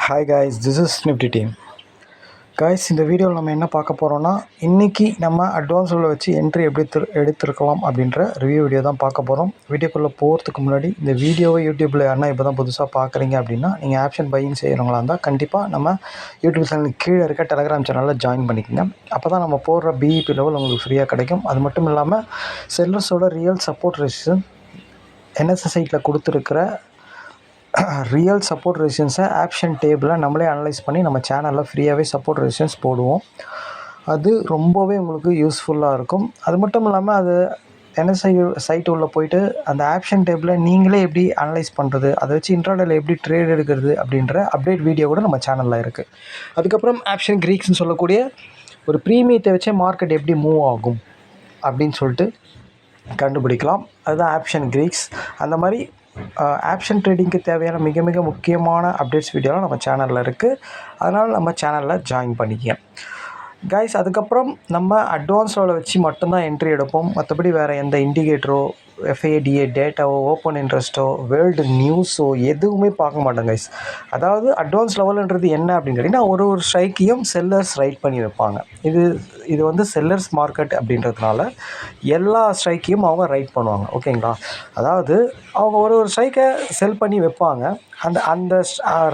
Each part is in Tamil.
Hi guys, this is Nifty team. Guys, இந்த வீடியோவில் நம்ம என்ன பார்க்க போகிறோன்னா, இன்றைக்கி நம்ம அட்வான்ஸில் வச்சு என்ட்ரி எப்படி எடுத்துருக்கலாம் அப்படின்ற ரிவ்யூ வீடியோ தான் பார்க்க போகிறோம். வீடியோக்குள்ளே போகிறதுக்கு முன்னாடி இந்த வீடியோவை யூடியூப்பில் யாருன்னா இப்போ தான் புதுசாக பார்க்குறீங்க அப்படின்னா, நீங்கள் ஆப்ஷன் பையிங் செய்கிறவங்களா இருந்தால் கண்டிப்பாக நம்ம யூடியூப் சேனலுக்கு கீழே இருக்க டெலகிராம் சேனலில் ஜாயின் பண்ணிக்கோங்க. அப்போ தான் நம்ம போடுற பிஇபி லெவல் உங்களுக்கு ஃப்ரீயாக கிடைக்கும். அது மட்டும் இல்லாமல் செல்லர்ஸோட ரியல் சப்போர்ட் ரெசிஸ்டன்ஸ் என்எஸ்எஸ்ஐட்டில் கொடுத்துருக்கிற ரியல் சப்போர்ட் ரெசிஸ்டன்ஸை ஆப்ஷன் டேபிளில் நம்மளே அனலைஸ் பண்ணி நம்ம சேனலில் ஃப்ரீயாகவே சப்போர்ட் ரெசிஸ்டன்ஸ் போடுவோம். அது ரொம்பவே உங்களுக்கு யூஸ்ஃபுல்லாக இருக்கும். அது மட்டும் இல்லாமல் அது என்எஸ்ஐ சைட்டு உள்ளே போயிட்டு அந்த ஆப்ஷன் டேபிளில் நீங்களே எப்படி அனலைஸ் பண்ணுறது, அதை வச்சு இன்ட்ராடேல எப்படி ட்ரேட் எடுக்கிறது அப்படின்ற அப்டேட் வீடியோ கூட நம்ம சேனலில் இருக்குது. அதுக்கப்புறம் ஆப்ஷன் க்ரீக்ஸ்னு சொல்லக்கூடிய ஒரு ப்ரீமியத்தை வச்சே மார்க்கெட் எப்படி மூவ் ஆகும் அப்படின்னு சொல்லிட்டு கண்டுபிடிக்கலாம். அதுதான் ஆப்ஷன் க்ரீக்ஸ். அந்த மாதிரி ஆப்ஷன் ட்ரேடிங்க்கு தேவையான மிக மிக முக்கியமான அப்டேட்ஸ் வீடியோலாம் நம்ம சேனலில் இருக்குது. அதனால் நம்ம சேனலில் ஜாயின் பண்ணிக்கங்க கைஸ். அதுக்கப்புறம் நம்ம அட்வான்ஸ் லெவலில் வச்சு மட்டும்தான் என்ட்ரி எடுப்போம். மற்றபடி வேறு எந்த இண்டிகேட்டரோ, எஃப்ஏடிஏ டேட்டாவோ, ஓப்பன் இன்ட்ரெஸ்ட்டோ, வேர்ல்டு நியூஸோ எதுவுமே பார்க்க மாட்டோம் கைஸ். அதாவது அட்வான்ஸ் லெவலுன்றது என்ன அப்படின்னு கேட்டிங்கன்னா, ஒரு ஸ்ட்ரைக்கையும் செல்லர்ஸ் ரைட் பண்ணி வைப்பாங்க. இது வந்து செல்லர்ஸ் மார்க்கெட் அப்படின்றதுனால எல்லா ஸ்ட்ரைக்கையும் அவங்க ரைட் பண்ணுவாங்க. ஓகேங்களா? அதாவது அவங்க ஒரு ஸ்ட்ரைக்கை செல் பண்ணி வைப்பாங்க. அந்த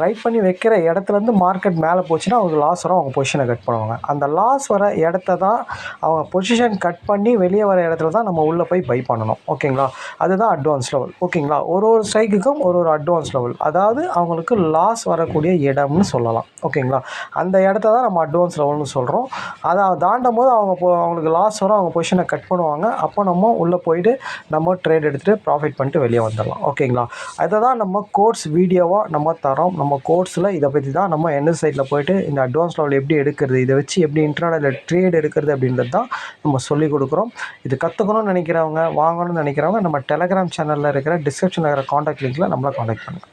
ரைட் பண்ணி வைக்கிற இடத்துலேருந்து மார்க்கெட் மேலே போச்சுன்னா அவங்க லாஸ் வரும், அவங்க பொசிஷனை கட் பண்ணுவாங்க. அந்த லாஸ் வர இடத்த தான் அவங்க பொசிஷன் கட் பண்ணி வெளியே வர இடத்துல தான் நம்ம உள்ளே போய் பை பண்ணணும். ஓகேங்களா? அதுதான் அட்வான்ஸ் லெவல். ஓகேங்களா? ஒரு ஸ்ட்ரைக்குக்கும் ஒரு அட்வான்ஸ் லெவல், அதாவது அவங்களுக்கு லாஸ் வரக்கூடிய இடம்னு சொல்லலாம். ஓகேங்களா? அந்த இடத்த தான் நம்ம அட்வான்ஸ் லெவல்னு சொல்கிறோம். அதை தாண்டும் போது அவங்களுக்கு லாஸ் வரும், அவங்க பொசிஷனை கட் பண்ணுவாங்க. அப்போ நம்ம உள்ளே போயிட்டு நம்ம ட்ரேட் எடுத்துகிட்டு ப்ராஃபிட் பண்ணிட்டு வெளியே வந்துடலாம். ஓகேங்களா? அதை தான் நம்ம கோர்ஸ் வீடியோவாக நம்ம தரோம். நம்ம கோர்ஸில் இதை பற்றி தான் நம்ம என்எஸ் சைட்டில் போய்ட்டு இந்த அட்வான்ஸ் லெவல் எப்படி எடுக்கிறது, இதை வச்சு எப்படி இன்ட்ராடேல ட்ரேட் எடுக்கிறது அப்படின்றது தான் நம்ம சொல்லிக் கொடுக்குறோம். இது கற்றுக்கணும்னு நினைக்கிறவங்க, வாங்கணும்னு நினைக்கிறவங்க நம்ம டெலகிராம் சேனலில் இருக்கிற டிஸ்கிரிப்ஷனில் இருக்கிற காண்டாக்ட் லிங்க்கில் நம்மளை காண்டாக்ட் பண்ணுங்கள்.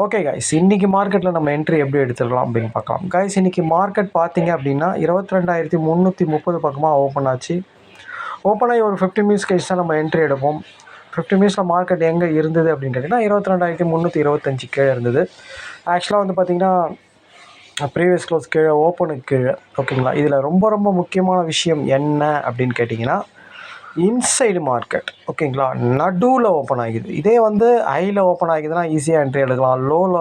ஓகே கைஸ், இன்றைக்கி மார்க்கெட்டில் நம்ம என்ட்ரி எப்படி எடுத்துக்கலாம் அப்படின்னு பார்க்கலாம். கைஸ், இன்றைக்கி மார்க்கெட் பார்த்தீங்க அப்படின்னா 22,330 பக்கமாக ஓப்பன் ஆச்சு. ஓப்பன் ஆகி ஒரு 15 மினிட்ஸ் கழிச்சு தான் நம்ம என்ட்ரி எடுப்போம். 15 மினிட்ஸில் மார்க்கெட் எங்கே இருந்தது அப்படின்னு கேட்டிங்கன்னா 22,325 கீழே இருந்தது. ஆக்சுவலாக வந்து பார்த்திங்கன்னா ப்ரீவியஸ் க்ளோஸ் கீழே, ஓப்பனுக்கு கீழே. ஓகேங்களா? இதில் ரொம்ப ரொம்ப முக்கியமான விஷயம் என்ன அப்படின்னு கேட்டிங்கன்னா, இன்சைடு மார்க்கெட். ஓகேங்களா? நடுவில் ஓப்பன் ஆகிது. இதே வந்து ஹையில் ஓப்பன் ஆகிதுன்னா ஈஸியாக என்ட்ரி எடுக்கலாம், லோவில்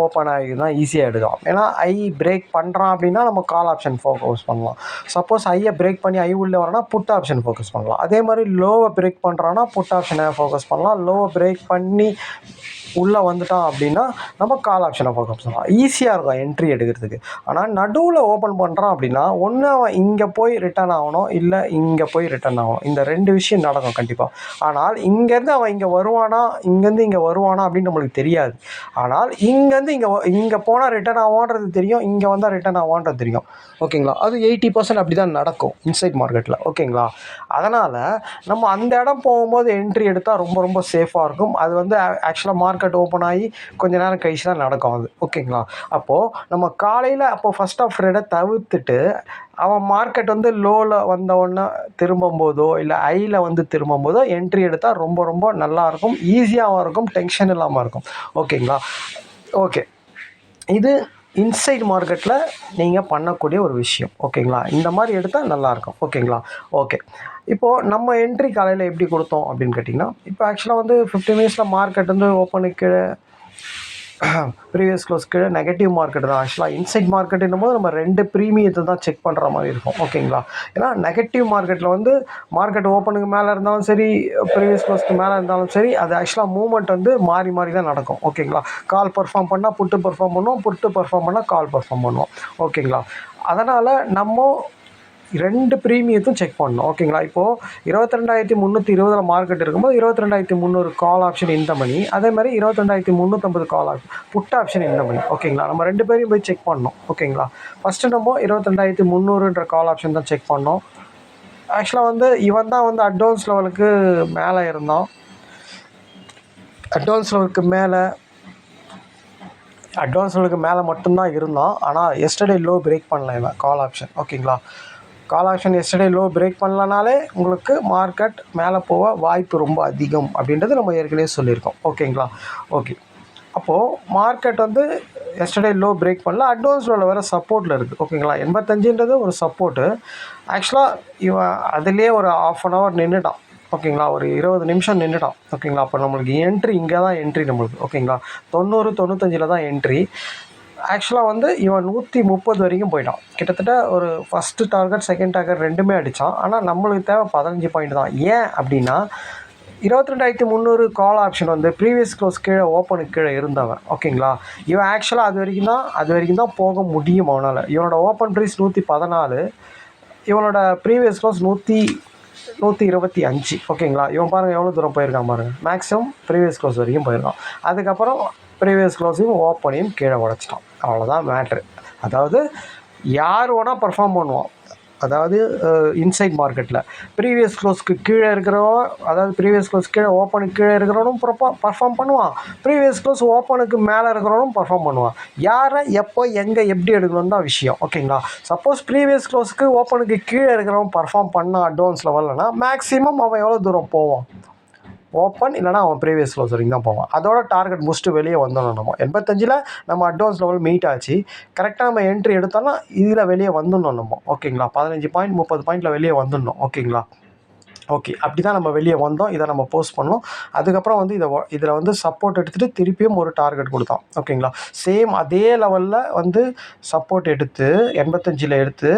ஓப்பன் ஆகிதுன்னா ஈஸியாக எடுக்கலாம். ஏன்னா ஐ பிரேக் பண்ணுறான் அப்படின்னா நம்ம கால் ஆப்ஷன் ஃபோக்கஸ் பண்ணலாம். சப்போஸ் ஐயை பிரேக் பண்ணி ஐ உள்ளே வரனா புட் ஆப்ஷன் ஃபோக்கஸ் பண்ணலாம். அதே மாதிரி லோவை பிரேக் பண்ணுறான்னா புட் ஆப்ஷனை ஃபோக்கஸ் பண்ணலாம். லோவை பிரேக் பண்ணி உள்ளே வந்துட்டான் அப்படின்னா நம்ம கால் ஆப்ஷனை ஃபோக்கஸ் பண்ணலாம். ஈஸியாக இருக்கும் என்ட்ரி எடுக்கிறதுக்கு. ஆனால் நடுவில் ஓப்பன் பண்ணுறான் அப்படின்னா ஒன்று அவன் இங்கே போய் ரிட்டர்ன் ஆகணும், இல்லை இங்கே போய் ரிட்டர்ன் ஆகணும். இந்த ரெண்டு விஷயம் நடக்கும் கண்டிப்பாக. ஆனால் இங்கேருந்து அவன் இங்கே வருவானா, இங்கேருந்து இங்கே வருவானா அப்படின்னு நம்மளுக்கு தெரியாது. ஆனால் இங்கேருந்து இங்கே போனால் ரிட்டர்ன் ஆவான்றது தெரியும், இங்கே வந்தால் ரிட்டர்ன் ஆவான்றது தெரியும். ஓகேங்களா? அது 80% அப்படி தான் நடக்கும் இன்சைட் மார்க்கெட்டில். ஓகேங்களா? அதனால் நம்ம அந்த இடம் போகும்போது என்ட்ரி எடுத்தால் ரொம்ப ரொம்ப சேஃபாக இருக்கும். அது வந்து ஆக்சுவலாக மார்க்கெட் ஓப்பன் ஆகி கொஞ்சம் நேரம் கழிச்சு தான் நடக்கும் அது. ஓகேங்களா? அப்போது நம்ம காலையில் ஃபஸ்ட் ஆஃப் ட்ரேடை தவிர்த்துட்டு அவன் மார்க்கெட் வந்து லோவில் வந்தவுடனே திரும்பும்போதோ இல்லை ஐயில் வந்து திரும்பும்போதோ என்ட்ரி எடுத்தால் ரொம்ப ரொம்ப நல்லாயிருக்கும், ஈஸியாகவும் இருக்கும், டென்ஷன் இல்லாமல் இருக்கும். ஓகேங்களா? ஓகே, இது இன்சைட் மார்க்கெட்டில் நீங்கள் பண்ணக்கூடிய ஒரு விஷயம். ஓகேங்களா? இந்த மாதிரி எடுத்தால் நல்லாயிருக்கும். ஓகேங்களா? ஓகே, இப்போது நம்ம என்ட்ரி காலையில் எப்படி கொடுத்தோம் அப்படின்னு கேட்டிங்கன்னா, இப்போ ஆக்சுவலாக வந்து 15 மினிட்ஸில் மார்க்கெட் வந்து ஓப்பனுக்கு கீழே, ப்ரீவியஸ் க்ளோஸ் கீழே நெகட்டிவ் மார்க்கெட் தான். ஆக்சுவலாக இன்சைட் மார்க்கெட்டுன்னும் போது நம்ம 2 ப்ரீமியத்தை தான் செக் பண்ணுற மாதிரி இருக்கும். ஓகேங்களா? ஏன்னா நெகட்டிவ் மார்க்கெட்டில் வந்து மார்க்கெட் ஓப்பனுக்கு மேலே இருந்தாலும் சரி, ப்ரீவியஸ் க்ளோஸ்க்கு மேலே இருந்தாலும் சரி, அது ஆக்சுவலாக மூவ்மெண்ட் வந்து மாறி மாறி தான் நடக்கும். ஓகேங்களா? கால் பர்ஃபார்ம் பண்ணால் புட்டு பர்ஃபார்ம் பண்ணுவோம், புட்டு பர்ஃபார்ம் பண்ணால் கால் பர்ஃபார்ம் பண்ணுவோம். ஓகேங்களா? அதனால் நம்ம 2 ப்ரீமியத்தும் செக் பண்ணணும். ஓகேங்களா? இப்போது 22,320 மார்க்கெட் இருக்கும்போது 22,300 கால் ஆப்ஷன் இந்த மணி, அதே மாதிரி 22,350 கால் ஆப்ஷன் புட் ஆப்ஷன் இந்த மணி. ஓகேங்களா? நம்ம 2 பேரையும் போய் செக் பண்ணணும். ஓகேங்களா? ஃபஸ்ட்டு நம்ம 22,300 கால் ஆப்ஷன் தான் செக் பண்ணோம். ஆக்சுவலாக வந்து இவன் தான் வந்து அட்வான்ஸ் லெவலுக்கு மேலே இருந்தான். அட்வான்ஸ் லெவலுக்கு மேலே மட்டும்தான் இருந்தான். ஆனால் எஸ்டர்டே லோ பிரேக் பண்ணல இவன் கால் ஆப்ஷன். ஓகேங்களா? Call option yesterday low break பண்ணலனாலே உங்களுக்கு மார்க்கெட் மேலே போக வாய்ப்பு ரொம்ப அதிகம் அப்படின்றது நம்ம ஏற்கனவே சொல்லியிருக்கோம். ஓகேங்களா? ஓகே, அப்போது மார்க்கெட் வந்து எஸ்டர்டே லோ பிரேக் பண்ணல, அட்வான்ஸ் லோவில் வேறு சப்போர்ட்டில் இருக்குது. ஓகேங்களா, 85ன்றது ஒரு சப்போர்ட்டு. ஆக்சுவலாக இவன் அதிலே ஒரு ½ அன் ஹவர் நின்றுட்டான். ஓகேங்களா, ஒரு 20 நிமிஷம் நின்றுட்டான். ஓகேங்களா, அப்போ நம்மளுக்கு என்ட்ரி இங்கே தான் என்ட்ரி நம்மளுக்கு. ஓகேங்களா, 90-95 தான் என்ட்ரி. ஆக்சுவலாக வந்து இவன் 130 வரைக்கும் போயிட்டான். கிட்டத்தட்ட ஒரு ஃபஸ்ட்டு டார்கெட் செகண்ட் டார்கெட் ரெண்டுமே அடித்தான். ஆனால் நம்மளுக்கு தேவை 15 பாயிண்ட் தான். ஏன் அப்படின்னா 22,300 கால் ஆப்ஷன் வந்து ப்ரீவியஸ் க்ளோஸ் கீழே ஓப்பனுக்கு கீழே இருந்தவன். ஓகேங்களா, இவன் ஆக்சுவலாக அது வரைக்கும் தான் போக முடியும் அவனால். இவனோட ஓப்பன் ப்ரைஸ் 114, இவனோட ப்ரீவியஸ் க்ளோஸ் 125. ஓகேங்களா, இவன் பாருங்கள் எவ்வளோ தூரம் போயிருக்கான் பாருங்கள். மேக்ஸிமம் ப்ரீவியஸ் க்ளோஸ் வரைக்கும் போயிருக்கான். அதுக்கப்புறம் ப்ரீவியஸ் க்ளோஸையும் ஓப்பனையும் கீழே உடச்சிட்டான். அவ்வளோதான் மேட்ரு. அதாவது யார் வேணால் பர்ஃபார்ம் பண்ணுவான். அதாவது இன்சைட் மார்க்கெட்டில் ப்ரீவியஸ் க்ளோஸ்க்கு கீழே இருக்கிறவன், அதாவது ப்ரீவியஸ் க்ளோஸ் கீழே ஓப்பனுக்கு கீழே இருக்கிறவனும் பர்ஃபார்ம் பண்ணுவான். ப்ரீவியஸ் க்ளோஸ் ஓப்பனுக்கு மேலே இருக்கிறவனும் பர்ஃபார்ம் பண்ணுவான். யாரை எப்போ எங்கே எப்படி எடுக்கணும் தான் விஷயம். ஓகேங்களா, சப்போஸ் ப்ரீவியஸ் க்ளோஸ்க்கு ஓப்பனுக்கு கீழே இருக்கிறவன் பர்ஃபார்ம் பண்ணால் அட்வான்ஸ் லெவல்லனா மேக்ஸிமம் அவன் எவ்வளோ தூரம் போவான்? ஓப்பன் இல்லைனா அவன் ப்ரீவியஸ் க்ளோஸ் வரைக்கும் தான் போவான். அதோட டார்கெட் முடிச்சுட்டு வெளியே வந்துடணும். நம்ம 85 நம்ம அட்வான்ஸ் லெவல் மீட் ஆச்சு. கரெக்டாக நம்ம என்ட்ரி எடுத்தோம்னா இதில் வெளியே வந்துடணும் நம்ம. ஓகேங்களா, 15 பாயிண்ட் 30 பாயிண்டில் வெளியே வந்துடணும். ஓகேங்களா, ஓகே, அப்படி தான் நம்ம வெளியே வந்தோம். இதை நம்ம போஸ்ட் பண்ணோம். அதுக்கப்புறம் வந்து இதில் வந்து சப்போர்ட் எடுத்துகிட்டு திருப்பியும் ஒரு டார்கெட் கொடுத்தான். ஓகேங்களா, சேம் அதே லெவலில் வந்து சப்போர்ட் எடுத்து 85 எடுத்து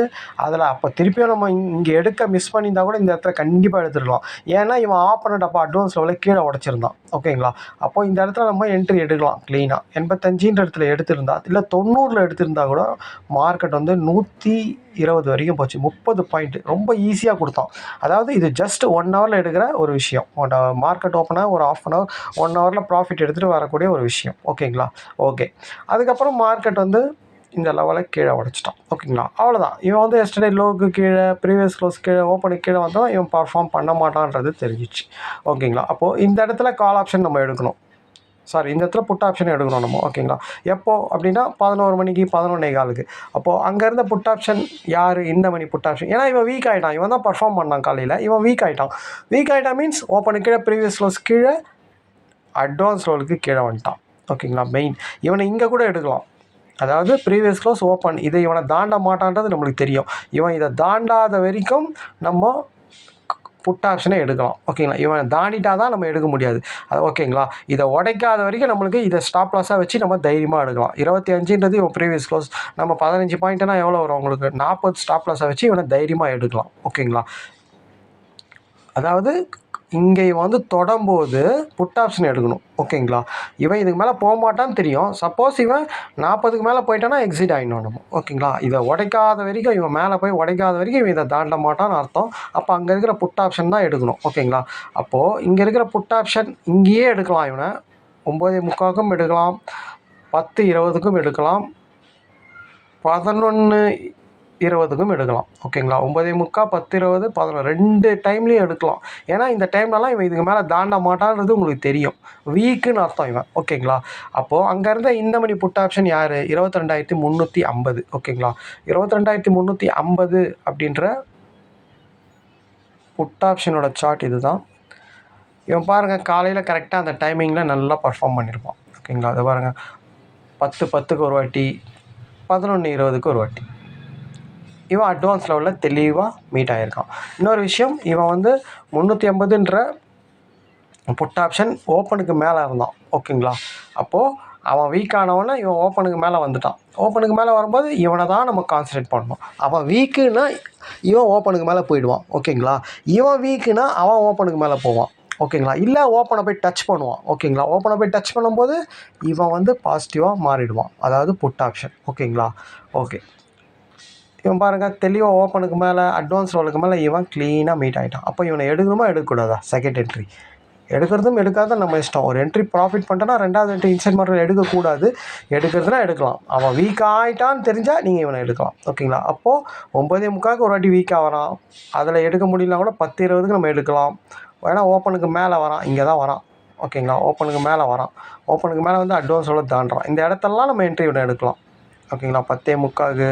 அதில் அப்போ திருப்பியும் நம்ம இங்கே எடுக்க மிஸ் பண்ணியிருந்தால் கூட இந்த இடத்துல கண்டிப்பாக எடுத்துடலாம். ஏன்னா இவன் ஆப்பனண்ட் அப்போ அட்வான்ஸ் லெவலில் கீழே உடச்சிருந்தான். ஓகேங்களா, அப்போது இந்த இடத்துல நம்ம என்ட்ரி எடுக்கலாம் க்ளீனாக. 85 இடத்துல எடுத்திருந்தா இல்லை 90 எடுத்திருந்தா கூட மார்க்கெட் வந்து 120 வரைக்கும் போச்சு. 30 பாயிண்ட் ரொம்ப ஈஸியாக கொடுத்தான். அதாவது இது ஜஸ்ட் 1 ஹவரில் எடுக்கிற ஒரு விஷயம். மார்க்கெட் ஓப்பனாக ஒரு ½ அன் ஹவர் 1 ஹவரில் ப்ராஃபிட் எடுத்துகிட்டு வரக்கூடிய ஒரு விஷயம். ஓகேங்களா, ஓகே. அதுக்கப்புறம் மார்க்கெட் வந்து இந்த லெவலில் கீழே உடச்சிட்டான். ஓகேங்களா, அவ்வளோதான். இவன் வந்து எஸ்டர்டே லோவுக்கு கீழே ப்ரீவியஸ் க்ளோஸ் கீழே ஓப்பனுக்கு கீழே வந்தால் இவன் பர்ஃபார்ம் பண்ண மாட்டான்றது தெரிஞ்சிச்சு. ஓகேங்களா, அப்போது இந்த இடத்துல கால் ஆப்ஷன் நம்ம எடுக்கணும். இந்த இடத்துல புட் ஆப்ஷன் எடுக்கணும் நம்ம. ஓகேங்களா, எப்போது அப்படின்னா 11 மணிக்கு 11:15. அப்போது அங்கே இருந்த புட் ஆப்ஷன் யார்? இந்த மணி புட் ஆப்ஷன். ஏன்னா இவன் வீக் ஆகிட்டான். இவன் தான் பர்ஃபார்ம் பண்ணான் காலையில். இவன் வீக் ஆகிட்டான் மீன்ஸ் ஓப்பனுக்கு கீழே ப்ரீவியஸ் க்ளோஸ் கீழே அட்வான்ஸ் லெவலுக்கு கீழே வந்துட்டான். ஓகேங்களா, மெயின் இவனை இங்கே கூட எடுக்கலாம். அதாவது ப்ரீவியஸ் க்ளோஸ் ஓப்பன், இதை இவனை தாண்ட மாட்டான்றது நம்மளுக்கு தெரியும். இவன் இதை தாண்டாத வரைக்கும் நம்ம புட் ஆப்ஷனை எடுக்கலாம். ஓகேங்களா, இவன் தாண்டிட்டா தான் நம்ம எடுக்க முடியாது. அது ஓகேங்களா, இதை உடைக்காத வரைக்கும் நம்மளுக்கு இதை ஸ்டாப் லாஸாக வச்சு நம்ம தைரியமாக எடுக்கலாம். 25ன்றது இவன் ப்ரீவியஸ் க்ளோஸ். நம்ம 15 பாயிண்ட்னா எவ்வளோ வரும் உங்களுக்கு? 40 ஸ்டாப் லாஸாக வச்சு இவனை தைரியமாக எடுக்கலாம். ஓகேங்களா, அதாவது இங்கே வந்து தொடும்போது புட் ஆப்ஷன் எடுக்கணும். ஓகேங்களா, இவன் இதுக்கு மேலே போக மாட்டான்னு தெரியும். சப்போஸ் இவன் 40க்கு மேலே போயிட்டானா எக்ஸிட் ஆகிடணும் நம்ம. ஓகேங்களா, இதை உடைக்காத வரைக்கும், இவன் மேலே போய் உடைக்காத வரைக்கும் இவன் இதை தாண்ட மாட்டான்னு அர்த்தம். அப்போ அங்கே இருக்கிற புட் ஆப்ஷன் தான் எடுக்கணும். ஓகேங்களா, அப்போது இங்கே இருக்கிற புட் ஆப்ஷன் இங்கேயே எடுக்கலாம். இவனை 9:45க்கும் எடுக்கலாம், 10:20க்கும் எடுக்கலாம், 11:20க்கும் எடுக்கலாம். ஓகேங்களா, 9:45, 10:20, 11 2 டைம்லேயும் எடுக்கலாம். ஏன்னா இந்த டைம்லலாம் இவன் இதுக்கு மேலே தாண்ட மாட்டான்றது உங்களுக்கு தெரியும். வீக்குன்னு அர்த்தம் இவன். ஓகேங்களா, அப்போது அங்கே இருந்த இந்த மணி புட் ஆப்ஷன் யார்? 22,350. ஓகேங்களா, 22,350 அப்படின்ற புட் ஆப்ஷனோட சார்ட் இது தான். இவன் பாருங்கள் காலையில் கரெக்டாக அந்த டைமிங்கில் நல்லா பர்ஃபார்ம் பண்ணியிருப்பான். ஓகேங்களா, அதை பாருங்கள் 10:10க்கு ஒரு வாட்டி, 11:20க்கு ஒரு வாட்டி இவன் அட்வான்ஸ் லெவலில் தெளிவாக மீட் ஆகியிருக்கான். இன்னொரு விஷயம், இவன் வந்து 350ன்ற புட் ஆப்ஷன் ஓப்பனுக்கு மேலே இருந்தான். ஓகேங்களா, அப்போது அவன் வீக் ஆனவொன்னே இவன் ஓப்பனுக்கு மேலே வந்துட்டான். ஓப்பனுக்கு மேலே வரும்போது இவனை தான் நம்ம கான்சன்ட்ரேட் பண்ணணும். அவன் வீக்குன்னா இவன் ஓப்பனுக்கு மேலே போயிடுவான். ஓகேங்களா, இவன் வீக்குன்னா அவன் ஓப்பனுக்கு மேலே போவான். ஓகேங்களா, இல்லை ஓப்பனை போய் டச் பண்ணுவான். ஓகேங்களா, ஓப்பனை போய் டச் பண்ணும்போது இவன் வந்து பாசிட்டிவாக மாறிடுவான். அதாவது புட் ஆப்ஷன். ஓகேங்களா, ஓகே. இவன் பாருங்கள் தெளிவாக ஓப்பனுக்கு மேலே அட்வான்ஸ் லெவலுக்கு மேலே இவன் க்ளீனாக மீட் ஆகிட்டான். அப்போ இவனை எடுக்கணுமா எடுக்கக்கூடாதா? செகண்ட் என்ட்ரி எடுக்கிறதும் எடுக்காத நம்ம இஷ்டம். ஒரு என்ட்ரி ப்ராஃபிட் பண்ணிட்டோன்னா 2வது என்ட்ரி இன்சைட் மார்க்கெட் எடுக்கக்கூடாது. எடுக்கிறதுனா எடுக்கலாம். அவன் வீக் ஆகிட்டான்னு தெரிஞ்சால் நீங்கள் இவனை எடுக்கலாம். ஓகேங்களா, அப்போது 9:45க்கு ஒரு வாட்டி வீக்காக வரான். அதில் எடுக்க முடியலனா கூட 10:20க்கு நம்ம எடுக்கலாம். ஏன்னா ஓப்பனுக்கு மேலே வரான், இங்கே தான் வரான். ஓகேங்களா, ஓப்பனுக்கு மேலே வரான். ஓப்பனுக்கு மேலே வந்து அட்வான்ஸ் லெவலில் தாண்டுறான். இந்த இடத்தெல்லாம் நம்ம என்ட்ரி இவனை எடுக்கலாம். ஓகேங்களா, 10:45க்கு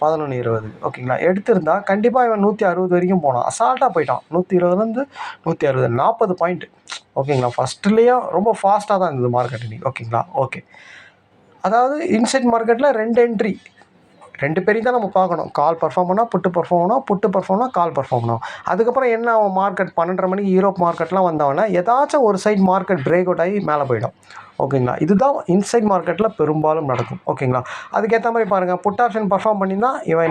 11:20. ஓகேங்களா, எடுத்திருந்தா கண்டிப்பாக இவன் 160 வரைக்கும் போனான். அசால்ட்டாக போயிட்டான். 120லேருந்து 160, 40 பாயிண்ட். ஓகேங்களா, ஃபஸ்ட்டுலேயும் ரொம்ப ஃபாஸ்ட்டாக தான் இருந்தது மார்க்கெட் இன்னைக்கு. ஓகேங்களா, ஓகே. அதாவது இன்சைட் மார்க்கெட்டில் 2 என்ட்ரி, 2 பேரையும் தான் நம்ம பார்க்கணும். கால் பர்ஃபார்ம் பண்ணால் புட்டு பர்ஃபார்ம் பண்ணணும், புட்டு பர்ஃபார்ம் பண்ணால் கால் பர்ஃபார்ம் பண்ணணும். அதுக்கப்புறம் என்ன ஆகும், மார்க்கெட் 12:30 மணிக்கு யூரோப் மார்க்கெட்லாம் வந்தவொடனே ஏதாச்சும் ஒரு சைட் மார்க்கெட் பிரேக் அவுட் ஆகி மேலே போயிடும். ஓகேங்களா, இதுதான் இன்சைட் மார்க்கெட்டில் பெரும்பாலும் நடக்கும். ஓகேங்களா, அதுக்கேற்ற மாதிரி பாருங்கள், புட் ஆப்ஷன் பர்ஃபார்ம் பண்ணியிருந்தால் இவன்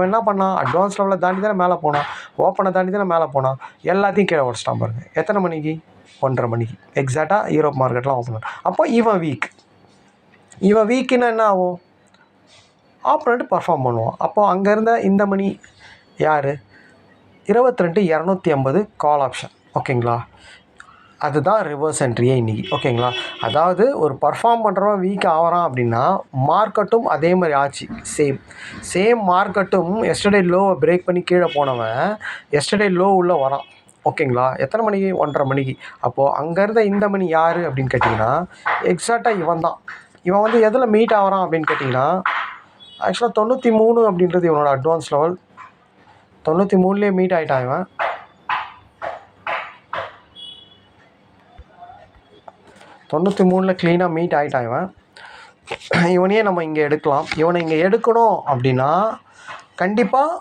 என்ன பண்ணான், அட்வான்ஸ் லெவலில் தாண்டி தானே மேலே போனான், ஓப்பனை தாண்டி தானே மேலே போனான், எல்லாத்தையும் கீழே உடச்சிட்டான் பாருங்கள். எத்தனை மணிக்கு, 1:30 மணிக்கு எக்ஸாக்டாக யூரோப் மார்க்கெட்லாம் ஓப்பன். அப்போ இவன் வீக்குன்னா என்ன ஆகும், ஆப்போனண்ட் பர்ஃபார்ம் பண்ணுவான். அப்போது அங்கே இருந்த இந்த மணி யார், 22,250 கால் ஆப்ஷன். ஓகேங்களா, அதுதான் ரிவர்ஸ் என்ட்ரியே இன்றைக்கி. ஓகேங்களா, அதாவது ஒரு பர்ஃபார்ம் பண்ணுறவன் வீக் ஆகிறான் அப்படின்னா மார்க்கெட்டும் அதே மாதிரி ஆச்சு. சேம் மார்க்கெட்டும் எஸ்டர்டே லோவை பிரேக் பண்ணி கீழே போனவன் எஸ்டர்டே லோ உள்ளே வரான். ஓகேங்களா, எத்தனை மணிக்கு, 1:30 மணிக்கு. அப்போது அங்கே இருந்த இந்த மணி யார் அப்படின்னு கேட்டிங்கன்னா எக்ஸாக்டாக இவன் தான். இவன் வந்து எதில் மீட் ஆகிறான் அப்படின்னு கேட்டிங்கன்னா ஆக்சுவலாக 93 அப்படின்றது இவனோட அட்வான்ஸ் லெவல். 93லேயே மீட் ஆகிட்டான் இவன். 93ல் க்ளீனாக மீட் ஆகிட்டான் இவன். இவனையே நம்ம இங்கே எடுக்கலாம். இவனை இங்கே எடுக்கணும் அப்படின்னா கண்டிப்பாக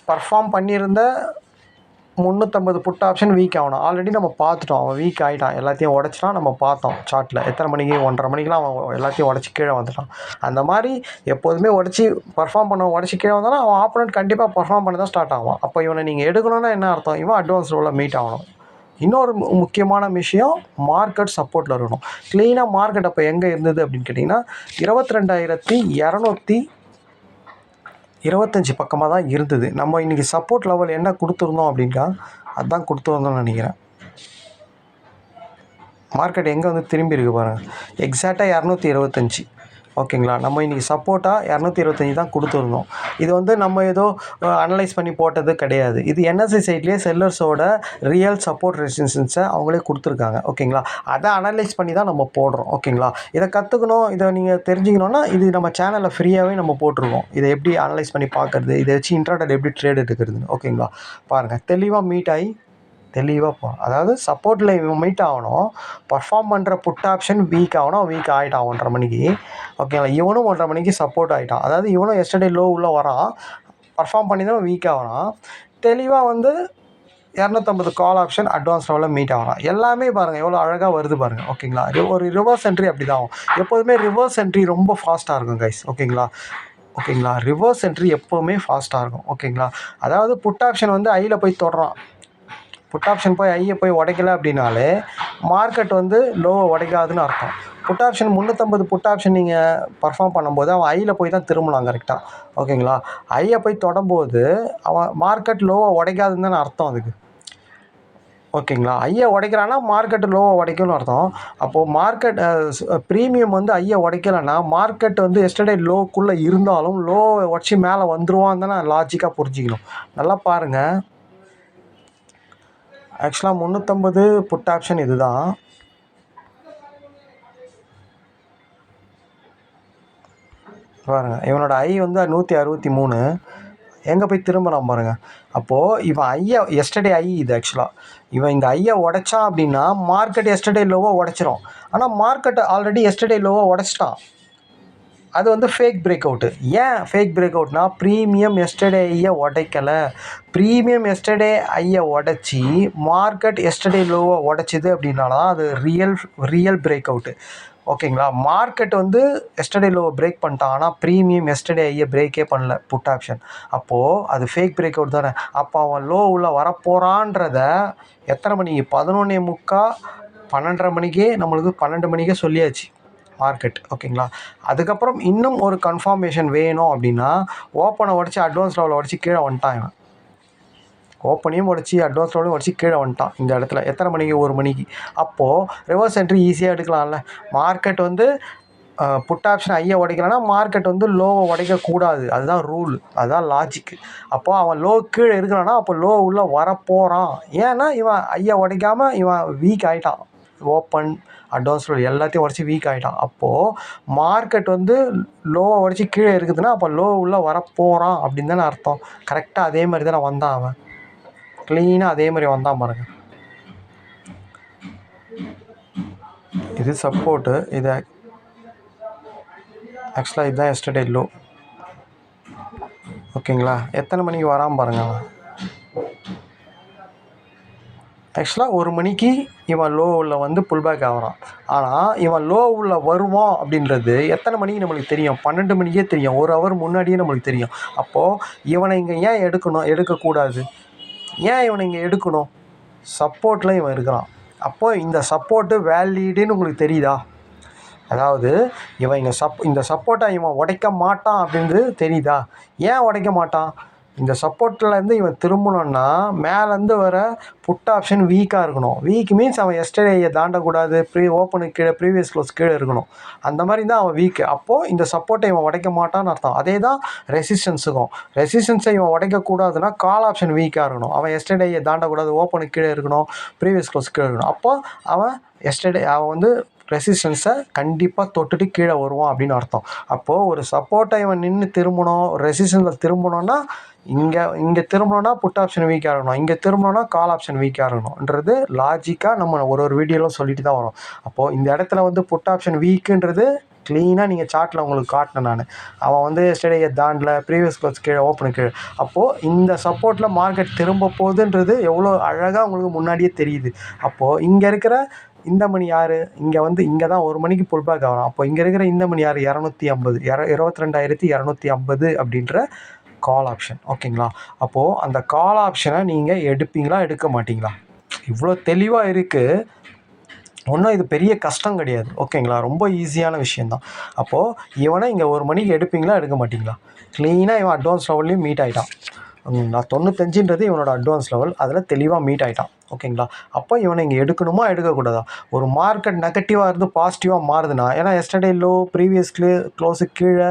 பர்ஃபார்ம் பண்ணியிருந்த 350 புட் ஆப்ஷன் வீக் ஆகணும். ஆல்ரெடி நம்ம பார்த்துட்டோம், அவன் வீக் ஆகிட்டான், எல்லாத்தையும் உடச்சிட்டான். நம்ம பார்த்தோம் சார்ட்டில் எத்தனை மணிக்கு, 1:30 மணிக்கெலாம் அவன் எல்லாத்தையும் உடச்சி கீழே வந்துட்டான். அந்த மாதிரி எப்போதுமே பர்ஃபார்ம் பண்ண உடச்சி கீழே வந்தாலும் அவன் ஆப்போனண்ட் கண்டிப்பாக பர்ஃபார்ம் பண்ண தான் ஸ்டார்ட் ஆகும். அப்போ இவனை நீங்கள் எடுக்கணும்னா என்ன அர்த்தம், இவன் அட்வான்ஸ் லெவலில் மீட் ஆகணும். இன்னொரு முக்கியமான விஷயம், மார்க்கெட் சப்போர்ட்டில் இருக்கணும். க்ளீனாக மார்க்கெட் அப்போ எங்கே இருந்தது அப்படின்னு கேட்டிங்கன்னா 22,225 பக்கமாக தான் இருந்தது. நம்ம இன்றைக்கி சப்போர்ட் லெவல் என்ன கொடுத்துருந்தோம் அப்படின்னா அதுதான் கொடுத்துருந்தோம்னு நினைக்கிறேன். மார்க்கெட் எங்கே வந்து திரும்பி இருக்குது பாருங்கள், எக்ஸாக்டாக 225. ஓகேங்களா, நம்ம இன்றைக்கி சப்போர்ட்டாக 225 தான் கொடுத்துருந்தோம். இது வந்து நம்ம ஏதோ அனலைஸ் பண்ணி போட்டது கிடையாது. இது என்எஸ்சி சைட்லேயே செல்லர்ஸோட ரியல் சப்போர்ட் ரெசிஸ்டன்ஸை அவங்களே கொடுத்துருக்காங்க. ஓகேங்களா, அதை அனலைஸ் பண்ணி தான் நம்ம போடுறோம். ஓகேங்களா, இதை கற்றுக்கணும், இதை நீங்கள் தெரிஞ்சுக்கணுன்னா இது நம்ம சேனலில் ஃப்ரீயாகவே நம்ம போட்டிருக்கோம். இதை எப்படி அனலைஸ் பண்ணி பார்க்குறது, இதை வச்சு இன்ட்ராடேல எப்படி ட்ரேட் எடுக்கிறதுன்னு. ஓகேங்களா, பாருங்கள், தெளிவாக மீட் ஆகி தெளிவாக போகணும். அதாவது சப்போர்ட்டில் இவன் மீட் ஆகணும், பர்ஃபார்ம் பண்ணுற புட் ஆப்ஷன் வீக் ஆகணும், வீக் ஆகிட்டான் 1:30 மணிக்கு. ஓகேங்களா, இவனும் 1:30 மணிக்கு சப்போர்ட் ஆகிட்டான். அதாவது இவனும் எஸ்டர்டே லோ உள்ளே வரான், பர்ஃபார்ம் பண்ணி தான் வீக் ஆகிறான். தெளிவாக வந்து 250 கால் ஆப்ஷன் அட்வான்ஸ் லெவலில் மீட் ஆகிறான். எல்லாமே பாருங்கள் எவ்வளோ அழகாக வருது பாருங்கள். ஓகேங்களா, ஒரு ரிவர்ஸ் என்ட்ரி அப்படி தான் ஆகும். எப்போதுமே ரிவர்ஸ் என்ட்ரி ரொம்ப ஃபாஸ்ட்டாக இருக்கும் கைஸ். ஓகேங்களா, ரிவர்ஸ் என்ட்ரி எப்போவுமே ஃபாஸ்ட்டாக இருக்கும். ஓகேங்களா, அதாவது புட் ஆப்ஷன் வந்து ஐயில் போய் தொடுறான், புட் ஆப்ஷன் போய் ஐயை போய் உடைக்கல அப்படின்னாலே மார்க்கெட் வந்து லோவை உடைக்காதுன்னு அர்த்தம். புட் ஆப்ஷன் 350 புட் ஆப்ஷன் நீங்கள் பர்ஃபார்ம் பண்ணும்போது அவன் ஐயில் போய் தான் திரும்பலாம் கரெக்டாக. ஓகேங்களா, ஐயை போய் தொடும்போது அவன் மார்க்கெட் லோவை உடைக்காதுன்னு தானே அர்த்தம் அதுக்கு. ஓகேங்களா, ஐயை உடைக்கிறான்னா மார்க்கெட்டு லோவை உடைக்கணும்னு அர்த்தம். அப்போது மார்க்கெட் ப்ரீமியம் வந்து ஐயை உடைக்கலைன்னா மார்க்கெட் வந்து எஸ்டர்டே லோக்குள்ளே இருந்தாலும் லோவை உடச்சி மேலே வந்துடுவான்னு தானே லாஜிக்காக புரிஞ்சிக்கணும். நல்லா பாருங்கள், ஆக்சுவலாக 350 புட் ஆப்ஷன் இது தான். பாருங்கள், இவனோட ஐ வந்து 163 எங்கே போய் திரும்பலாம் பாருங்கள். அப்போது இவன் ஐயை எஸ்டர்டே ஐ இது ஆக்சுவலாக இவன் இந்த ஐயை உடைச்சான் அப்படின்னா மார்க்கெட் எஸ்டர்டே லோவை உடைச்சிரும். ஆனால் மார்க்கெட் ஆல்ரெடி எஸ்டர்டே லோவை உடைச்சிட்டான். அது வந்து ஃபேக் பிரேக் அவுட்டு. ஏன் ஃபேக் பிரேக் அவுட்னா, ப்ரீமியம் எஸ்டர்டே ஐயை உடைக்கலை. ப்ரீமியம் எஸ்டர்டே ஐயை உடச்சி மார்க்கெட் எஸ்டர்டே லோவை உடைச்சிது அப்படின்னாலாம் அது ரியல் பிரேக் அவுட்டு. ஓகேங்களா, மார்க்கெட் வந்து எஸ்டர்டே லோவை பிரேக் பண்ணிட்டான், ஆனால் ப்ரீமியம் எஸ்டர்டே ஐயை பிரேக்கே பண்ணல புட் ஆப்ஷன். அப்போது அது ஃபேக் பிரேக் அவுட் தானே. அப்போ அவன் லோ உள்ள வரப்போகிறான்றத எத்தனை மணிக்கு, 11:45 12:30 மணிக்கே நம்மளுக்கு 12 மணிக்கே சொல்லியாச்சு மார்க்கெட். ஓகேங்களா, அதுக்கப்புறம் இன்னும் ஒரு கன்ஃபார்மேஷன் வேணும் அப்படின்னா ஓப்பனை உடச்சி அட்வான்ஸ் லெவலில் உடச்சி கீழே வந்துட்டான் இவன். ஓப்பனையும் உடச்சி அட்வான்ஸ் லெவலையும் உடச்சி கீழே வந்துட்டான் இந்த இடத்துல. எத்தனை மணிக்கு, 1 மணிக்கு. அப்போது ரிவர்ஸ் என்ட்ரி ஈஸியாக எடுக்கலாம்ல. மார்க்கெட் வந்து புட் ஆப்ஷன் ஐயை உடைக்கலன்னா மார்க்கெட் வந்து லோவை உடைக்கக்கூடாது, அதுதான் ரூல், அதுதான் லாஜிக்கு. அப்போது அவன் லோ கீழே இருக்கிறான்னா அப்போ லோ உள்ளே வரப்போகிறான். ஏன்னா இவன் ஐயை உடைக்காமல் இவன் வீக் ஆகிட்டான், ஓப்பன் அட்வான்ஸ் லோ எல்லாத்தையும் உடச்சி வீக் ஆகிட்டான். அப்போது மார்க்கெட் வந்து லோவை உடச்சி கீழே இருக்குதுன்னா அப்போ லோ உள்ளே வரப்போகிறான் அப்படின்னு தானே அர்த்தம். கரெக்டாக அதே மாதிரி தானே வந்தான் அவன், க்ளீனாக அதே மாதிரி வந்தான் பாருங்க. இது சப்போர்ட்டு, இதை ஆக்சுவலாக இதுதான் எஸ்டர்டே லோ. ஓகேங்களா, எத்தனை மணிக்கு வராமல் பாருங்கள் அவன். ஆக்சுவலாக 1 மணிக்கு இவன் லோவில் வந்து புல் பேக் ஆகிறான். ஆனால் இவன் லோவில் வருவான் அப்படின்றது எத்தனை மணிக்கு நம்மளுக்கு தெரியும்? 12 மணிக்கே தெரியும். 1 ஹவர் முன்னாடியே நம்மளுக்கு தெரியும். அப்போது இவனை இங்கே ஏன் எடுக்கக்கூடாது? ஏன் இவனை இங்கே எடுக்கணும்? சப்போர்ட்டில் இவன் இருக்கிறான். அப்போது இந்த சப்போர்ட்டு வேலிடுன்னு உங்களுக்கு தெரியுதா? அதாவது இவன் இந்த சப்போர்ட்டை இவன் உடைக்க மாட்டான் அப்படின்றது தெரியுதா? ஏன் உடைக்க மாட்டான்? இந்த சப்போர்ட்லேருந்து இவன் திரும்பணுன்னா மேலேருந்து வர புட் ஆப்ஷன் வீக்காக இருக்கணும். வீக் மீன்ஸ் அவன் எஸ்டர்டேயை தாண்டக்கூடாது, ஓப்பனுக்கு கீழே ப்ரீவியஸ் க்ளோஸ் கீழே இருக்கணும். அந்த மாதிரி தான் அவன் வீக்கு. அப்போது இந்த சப்போர்ட்டை இவன் உடைக்க மாட்டான்னு அர்த்தம். அதே தான் ரெசிஸ்டன்ஸுக்கும். ரெசிஸ்டன்ஸை இவன் உடைக்கக்கூடாதுன்னா கால் ஆப்ஷன் வீக்காக இருக்கணும். அவன் எஸ்டர்டேயை தாண்டக்கூடாது, ஓப்பனுக்கு கீழே இருக்கணும், ப்ரீவியஸ் க்ளோஸ் கீழே இருக்கணும். அப்போது அவன் வந்து ரெசிஸ்டன்ஸை கண்டிப்பாக தொட்டுட்டு கீழே வருவான் அப்படின்னு அர்த்தம். அப்போது ஒரு சப்போர்ட்டை இவன் நின்று திரும்பணும், ரெசிஸ்டன்ஸில் திரும்பணுன்னா இங்கே திரும்பணுன்னா புட் ஆப்ஷன் வீக்காக இருக்கணும், இங்கே திரும்பணுன்னா கால் ஆப்ஷன் வீக்காக இருக்கணும்ன்றது லாஜிக்காக நம்ம ஒரு வீடியோவில் சொல்லிட்டு தான் வரோம். அப்போது இந்த இடத்துல வந்து புட் ஆப்ஷன் வீக்குன்றது க்ளீனாக நீங்கள் சார்ட்டில் உங்களுக்கு காட்டினேன் நான். அவன் வந்து எஸ்டர்டே தாண்டில் ப்ரீவியஸ் க்ளோஸ் கீழே ஓப்பனுக்கு கீழே. அப்போது இந்த சப்போர்ட்டில் மார்க்கெட் திரும்ப போகுதுன்றது எவ்வளோ அழகாக உங்களுக்கு முன்னாடியே தெரியுது. அப்போது இங்கே இருக்கிற இந்த மணி யார்? இங்கே தான் 1 மணிக்கு புல் பேக் ஆகணும். அப்போ இங்கே இருக்கிற இந்த மணி யார்? 250 22,250 அப்படின்ற கால் ஆப்ஷன். ஓகேங்களா, அப்போது அந்த கால் ஆப்ஷனை நீங்கள் எடுப்பீங்களா எடுக்க மாட்டிங்களா? இவ்வளோ தெளிவாக இருக்குது. ஒன்றும் இது பெரிய கஷ்டம் கிடையாது. ஓகேங்களா, ரொம்ப ஈஸியான விஷயந்தான். அப்போது இவனை இங்கே 1 மணிக்கு எடுப்பீங்களா எடுக்க மாட்டிங்களா? க்ளீனாக இவன் அட்வான்ஸ் லெவல்லையும் மீட் ஆகிட்டான். நான் 95ன்றது இவனோட அட்வான்ஸ் லெவல், அதில் தெளிவாக மீட் ஆகிட்டான். ஓகேங்களா, அப்போ இவனை இங்கே எடுக்கணுமா எடுக்கக்கூடாதா? ஒரு மார்க்கெட் நெகட்டிவாக இருந்து பாசிட்டிவாக மாறுதுன்னா, ஏன்னா எஸ்டர்டே லோ, ப்ரீவியஸ் க்ளோஸுக்கு கீழே,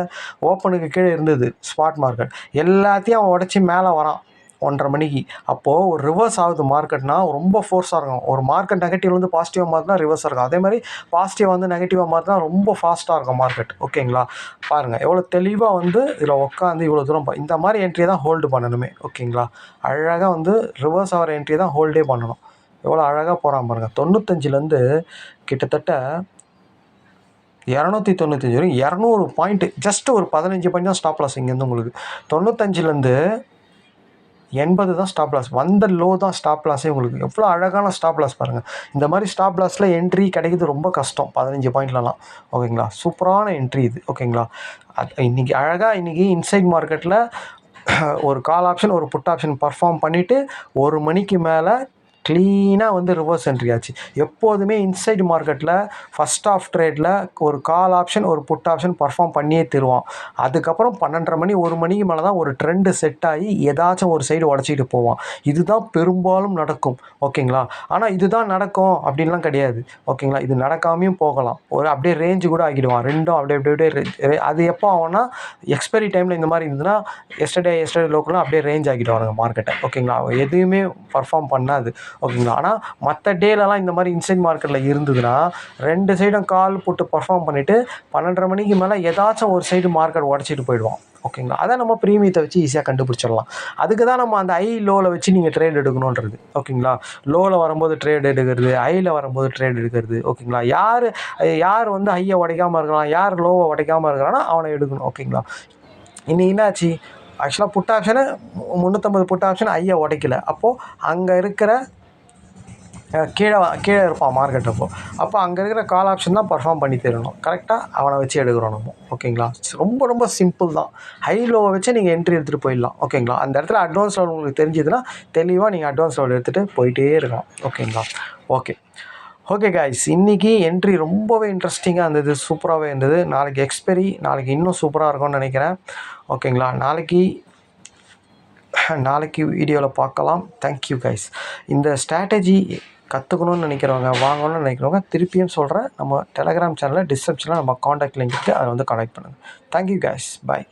ஓப்பனுக்கு கீழே இருந்தது ஸ்பாட் மார்க்கெட், எல்லாத்தையும் அவன் உடச்சி மேலே வரான் 1:30 மணிக்கு. அப்போது ஒரு ரிவர்ஸ் ஆகுது மார்க்கெட்னா ரொம்ப ஃபோர்ஸாக இருக்கும். ஒரு மார்க்கெட் நெகட்டிவ் வந்து பாசிட்டிவாக மாறினா ரிவர்ஸாக இருக்கும். அதே மாதிரி பாசிட்டிவாக வந்து நெகட்டிவாக மாறினா ரொம்ப ஃபாஸ்ட்டாக இருக்கும் மார்க்கெட். ஓகேங்களா, பாருங்கள் எவ்வளோ தெளிவாக வந்து இதில் உட்காந்து இவ்வளோ தூரம் இந்த மாதிரி என்ட்ரியை தான் ஹோல்டு பண்ணணுமே. ஓகேங்களா, அழகாக வந்து ரிவர்ஸ் ஆகிற என்ட்ரியை தான் ஹோல்டே பண்ணணும். எவ்வளோ அழகாக போகிறான் பாருங்கள். 95லேருந்து கிட்டத்தட்ட 295 வரைக்கும் 200 பாயிண்ட்டு, ஜஸ்ட்டு ஒரு 15 பாயிண்ட் தான் ஸ்டாப் லாஸ். இங்கேருந்து உங்களுக்கு 95லேருந்து 80 தான் ஸ்டாப் லாஸ். வந்த லோ தான் ஸ்டாப் லாஸே உங்களுக்கு. எவ்வளோ அழகான ஸ்டாப் லாஸ் பாருங்கள். இந்த மாதிரி ஸ்டாப் லாஸில் என்ட்ரி கிடைக்கிறது ரொம்ப கஷ்டம் 15 பாயிண்ட்லலாம். ஓகேங்களா, சூப்பரான என்ட்ரி இது. ஓகேங்களா, இன்றைக்கி அழகாக இன்சைட் மார்க்கெட்டில் ஒரு கால் ஆப்ஷன் ஒரு புட் ஆப்ஷன் பர்ஃபார்ம் பண்ணிவிட்டு 1 மணிக்கு மேலே க்ளீனாக வந்து ரிவர்ஸ் என்ட்ரி ஆச்சு. எப்போதுமே இன்சைட் மார்க்கெட்டில் ஃபஸ்ட் ஆஃப் ட்ரேடில் ஒரு கால் ஆப்ஷன் ஒரு புட் ஆப்ஷன் பர்ஃபார்ம் பண்ணியே தருவான். அதுக்கப்புறம் 12:30 மணி 1 மணிக்கு மேலே தான் ஒரு ட்ரெண்டு செட் ஆகி ஏதாச்சும் ஒரு சைடு உடச்சிட்டு போவான். இதுதான் பெரும்பாலும் நடக்கும். ஓகேங்களா, ஆனால் இதுதான் நடக்கும் அப்படின்லாம் கிடையாது. ஓகேங்களா, இது நடக்காமையும் போகலாம். அப்படியே ரேஞ்சு கூட ஆகிடுவான். ரெண்டும் அப்படியே அது எப்போ ஆகும்னா எக்ஸ்பைரி டைமில் இந்த மாதிரி இருந்ததுன்னா எஸ்டர்டே லோக்கெலாம் அப்படியே ரேஞ்ச் ஆகிடுவாங்க மார்க்கெட்டை. ஓகேங்களா, எதுவுமே பர்ஃபார்ம் பண்ணாது. ஓகேங்களா, ஆனால் மற்ற டேலலாம் இந்த மாதிரி இன்சைட் மார்க்கெட்டில் இருந்ததுன்னா 2 சைடும் கால் போட்டு பர்ஃபார்ம் பண்ணிவிட்டு 12:30 மணிக்கு மேலே ஏதாச்சும் ஒரு சைடு மார்க்கெட் உடச்சிட்டு போயிடுவான். ஓகேங்களா, அதை நம்ம ப்ரீமியத்தை வச்சு ஈஸியாக கண்டுபிடிச்சிடலாம். அதுக்கு தான் நம்ம அந்த லோவில் வச்சு நீங்கள் ட்ரேட் எடுக்கணுன்றது. ஓகேங்களா, லோவில் வரும்போது ட்ரேட் எடுக்கிறது, ஐயில் வரும்போது ட்ரேட் எடுக்கிறது. ஓகேங்களா, யார் வந்து ஹையை உடைக்காமல் இருக்கலாம், யார் லோவை உடைக்காமல் இருக்கிறான்னா அவனை எடுக்கணும். ஓகேங்களா, இன்னைக்கு என்னாச்சு? ஆக்சுவலாக புட் ஆப்ஷனை 350 புட் ஆப்ஷன் ஐயை உடைக்கல. அப்போது அங்கே இருக்கிற கீழே இருப்பான் மார்க்கெட். அப்போ அங்கே இருக்கிற கால் ஆப்ஷன் தான் பர்ஃபார்ம் பண்ணி தரணும். கரெக்டாக அவனை வச்சு எடுக்கிறோம் நம்ம. ஓகேங்களா, ரொம்ப ரொம்ப சிம்பிள் தான். ஹை லோவை வச்சு நீங்கள் என்ட்ரி எடுத்துகிட்டு போயிடலாம். ஓகேங்களா, அந்த இடத்துல அட்வான்ஸ் லெவல் உங்களுக்கு தெரிஞ்சதுன்னா தெளிவாக நீங்கள் அட்வான்ஸ் லெவல் எடுத்துகிட்டு போயிட்டே இருக்கலாம். ஓகேங்களா, ஓகே காய்ஸ், இன்றைக்கி என்ட்ரி ரொம்பவே இன்ட்ரெஸ்டிங்காக இருந்தது, சூப்பராகவே இருந்தது. நாளைக்கு எக்ஸ்பெரி, நாளைக்கு இன்னும் சூப்பராக இருக்கும்னு நினைக்கிறேன். ஓகேங்களா, நாளைக்கு வீடியோவில் பார்க்கலாம். Thank you guys. இந்த ஸ்ட்ராட்டஜி கற்றுக்கணும்னு நினைக்கிறவங்க, வாங்கணும்னு நினைக்கிறவங்க, திருப்பியும் சொல்கிறேன், நம்ம டெலகிராம் சேனலில் டிஸ்கிரிப்ஷனில் நம்ம காண்டாக்ட் லிங்க் இருக்குது, அதை வந்து கனெக்ட் பண்ணுங்கள். தேங்க்யூ கைஸ், பாய்.